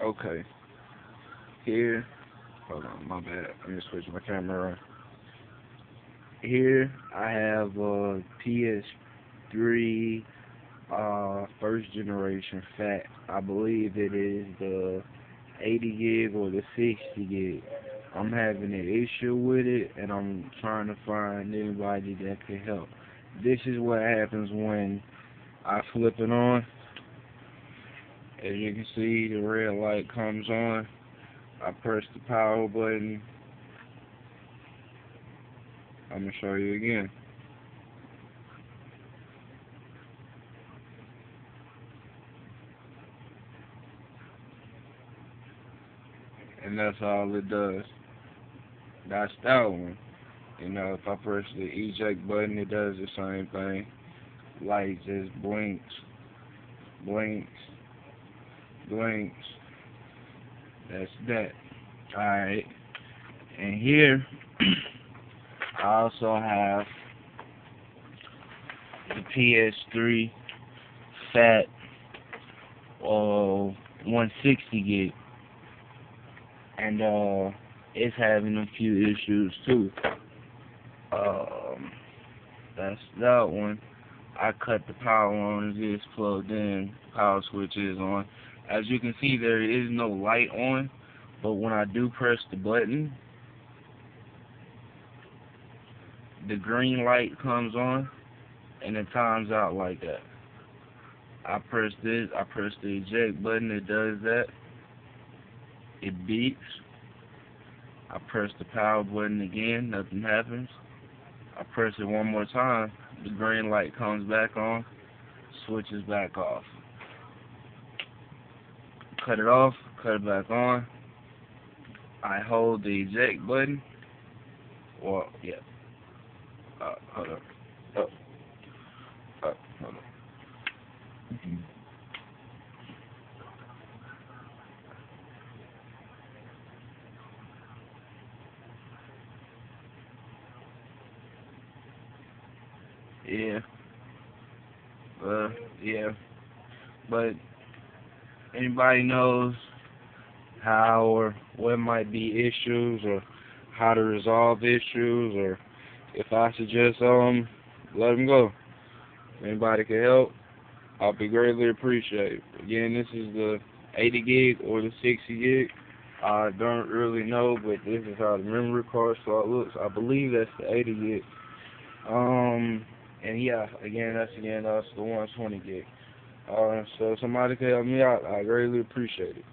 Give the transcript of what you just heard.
Okay, here, hold on, my bad. Let me switch my camera. Here I have a PS3 first generation fat. I believe it is the 80 gig or the 60 gig. I'm having an issue with it, and I'm trying to find anybody that can help. This is what happens when I flip it on. As you can see, the red light comes on. I press the power button. I'm gonna show you again. And that's all it does. That's that one. If I press the eject button, it does the same thing. Light just blinks, blinks, blinks. That's that. Alright. And here, I also have the PS3 Fat 160 gig. And it's having a few issues too. That's that one. I cut the power on, it's plugged in, power switch is on. As you can see, there is no light on, but when I do press the button, the green light comes on, and it times out like that. I press the eject button, it does that. It beeps. I press the power button again, nothing happens. I press it one more time, the green light comes back on, switches back off. Cut it off, cut it back on. I hold the eject button. Well, yeah. Hold up. Hold up. Yeah. Uh, yeah. But anybody knows how or what might be issues or how to resolve issues, or if I should just let them go. If anybody can help, I'll be greatly appreciated. Again, this is the 80 gig or the 60 gig. I don't really know, but this is how the memory card slot looks. I believe that's the 80 gig. And yeah, that's the 120 gig. So if somebody can help me out, I greatly appreciate it.